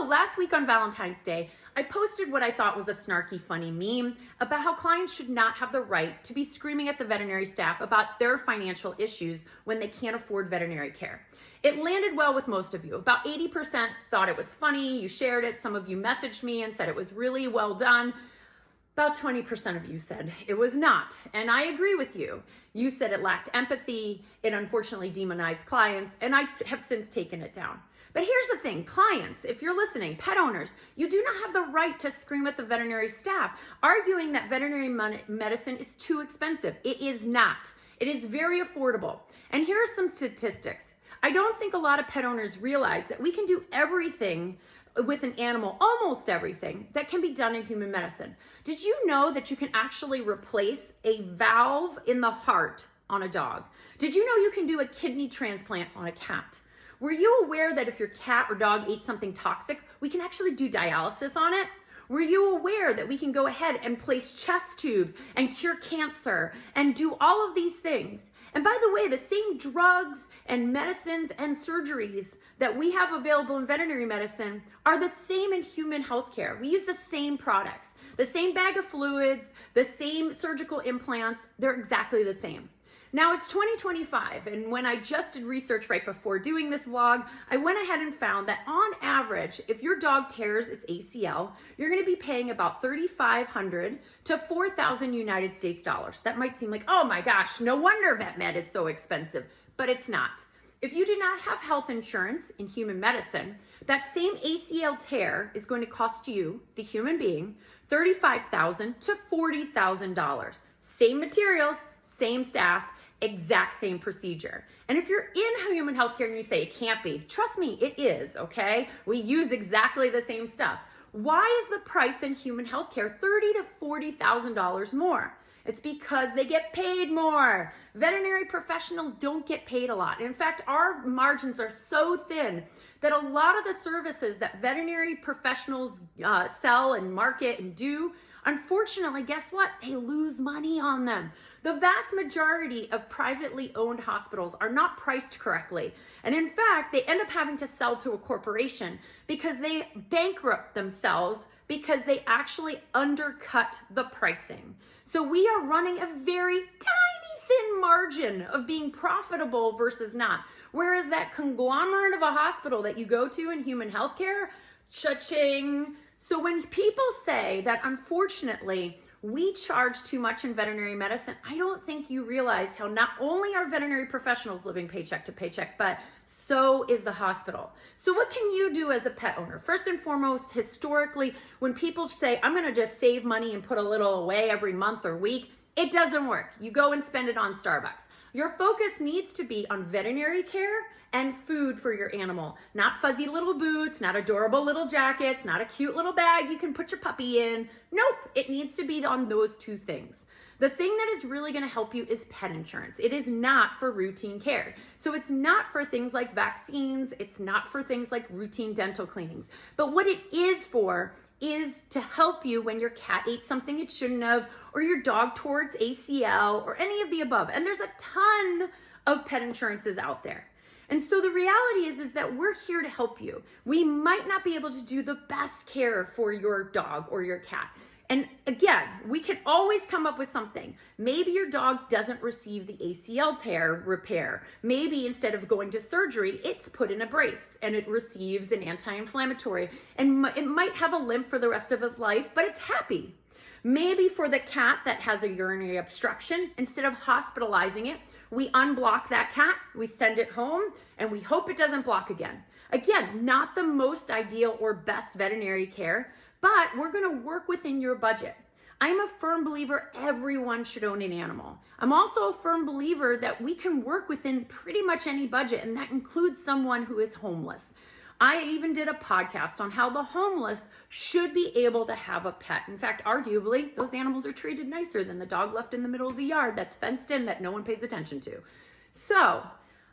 last week on Valentine's Day, I posted what I thought was a snarky, funny meme about how clients should not have the right to be screaming at the veterinary staff about their financial issues when they can't afford veterinary care. It landed well with most of you. About 80% thought it was funny, you shared it, some of you messaged me and said it was really well done. About 20% of you said it was not, and I agree with you. You said it lacked empathy, it unfortunately demonized clients, and I have since taken it down. But here's the thing, clients, if you're listening, pet owners, you do not have the right to scream at the veterinary staff, arguing that veterinary medicine is too expensive. It is not. It is very affordable. And here are some statistics. I don't think a lot of pet owners realize that we can do everything with an animal, almost everything, that can be done in human medicine. Did you know that you can actually replace a valve in the heart on a dog? Did you know you can do a kidney transplant on a cat? Were you aware that if your cat or dog ate something toxic, we can actually do dialysis on it? Were you aware that we can go ahead and place chest tubes and cure cancer and do all of these things? And by the way, the same drugs and medicines and surgeries that we have available in veterinary medicine are the same in human healthcare. We use the same products, the same bag of fluids, the same surgical implants. They're exactly the same. Now it's 2025, and when I just did research right before doing this vlog, I went ahead and found that on average, if your dog tears its ACL, you're gonna be paying about $3,500 to $4,000 United States dollars. That might seem like, oh my gosh, no wonder vet med is so expensive, but it's not. If you do not have health insurance in human medicine, that same ACL tear is going to cost you, the human being, $35,000 to $40,000. Same materials, same staff, exact same procedure. And if you're in human healthcare and you say it can't be, trust me, it is, okay? We use exactly the same stuff. Why is the price in human healthcare $30,000 to $40,000 more? It's because they get paid more. Veterinary professionals don't get paid a lot. In fact, our margins are so thin that a lot of the services that veterinary professionals sell and market and do, unfortunately, guess what? They lose money on them. The vast majority of privately owned hospitals are not priced correctly. And in fact, they end up having to sell to a corporation because they bankrupt themselves because they actually undercut the pricing. So we are running a very tiny thin margin of being profitable versus not. Whereas that conglomerate of a hospital that you go to in human healthcare, cha-ching. So when people say that unfortunately we charge too much in veterinary medicine, I don't think you realize how not only are veterinary professionals living paycheck to paycheck, but so is the hospital. So what can you do as a pet owner? First and foremost, historically, when people say, I'm gonna just save money and put a little away every month or week, it doesn't work. You go and spend it on Starbucks. Your focus needs to be on veterinary care and food for your animal. Not fuzzy little boots, not adorable little jackets, not a cute little bag you can put your puppy in. Nope, it needs to be on those two things. The thing that is really gonna help you is pet insurance. It is not for routine care. So it's not for things like vaccines, it's not for things like routine dental cleanings. But what it is for is to help you when your cat ate something it shouldn't have, or your dog tore its ACL, or any of the above. And there's a ton of pet insurances out there. And so the reality is that we're here to help you. We might not be able to do the best care for your dog or your cat. And again, we can always come up with something. Maybe your dog doesn't receive the ACL tear repair. Maybe instead of going to surgery, it's put in a brace and it receives an anti-inflammatory. And it might have a limp for the rest of its life, but it's happy. Maybe for the cat that has a urinary obstruction, instead of hospitalizing it, we unblock that cat, we send it home, and we hope it doesn't block again. Again, not the most ideal or best veterinary care, but we're gonna work within your budget. I'm a firm believer everyone should own an animal. I'm also a firm believer that we can work within pretty much any budget, and that includes someone who is homeless. I even did a podcast on how the homeless should be able to have a pet. In fact, arguably, those animals are treated nicer than the dog left in the middle of the yard that's fenced in that no one pays attention to. So,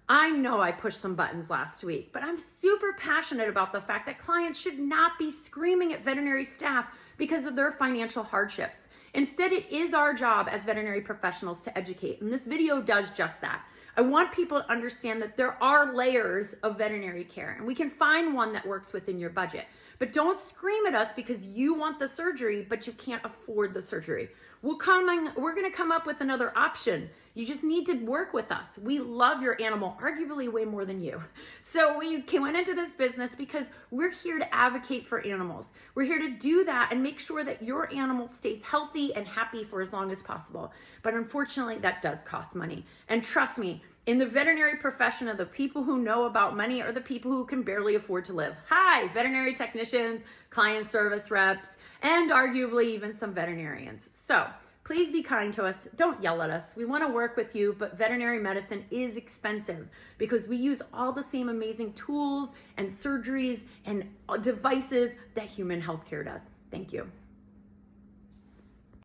I know I pushed some buttons last week, but I'm super passionate about the fact that clients should not be screaming at veterinary staff because of their financial hardships. Instead, it is our job as veterinary professionals to educate, and this video does just that. I want people to understand that there are layers of veterinary care, and we can find one that works within your budget. But don't scream at us because you want the surgery, but you can't afford the surgery. We're going to come up with another option. You just need to work with us. We love your animal, arguably way more than you. So we went into this business because we're here to advocate for animals. We're here to do that and make sure that your animal stays healthy and happy for as long as possible. But unfortunately, that does cost money. And trust me, in the veterinary profession, of the people who know about money are the people who can barely afford to live. Hi, veterinary technicians, client service reps, and arguably even some veterinarians. So please be kind to us. Don't yell at us. We want to work with you, but veterinary medicine is expensive because we use all the same amazing tools and surgeries and devices that human healthcare does. Thank you.